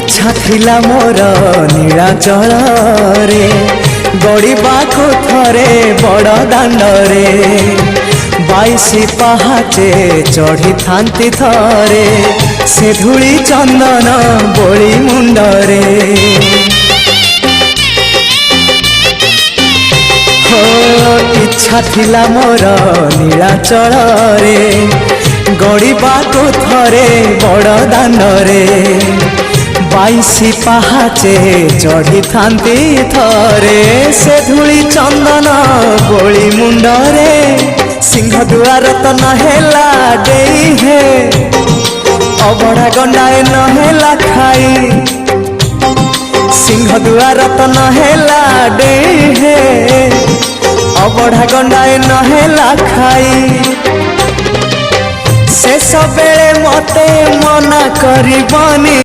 इच्छा थिला मोर नीलाचल रे गड़िबाको थरे बड़ दांडरे 22 पहाचे चढ़ी थांती थरे से धूली चंदन बोली मुंडरे इच्छा थिला मोर नीलाचल रे गड़िबाको थरे बड़ दांडरे 22 पहाचे चढ़ी थांती थरे से धूली चंदन बोली मुंडरे सिंह दुआर तो नहेला देई हे अबड़ा गंडाए नहेला खाई सिंह दुआर तो नहेला देई हे अबड़ा गंडाए नहेला खाई शेष बेले मते मना करबनी।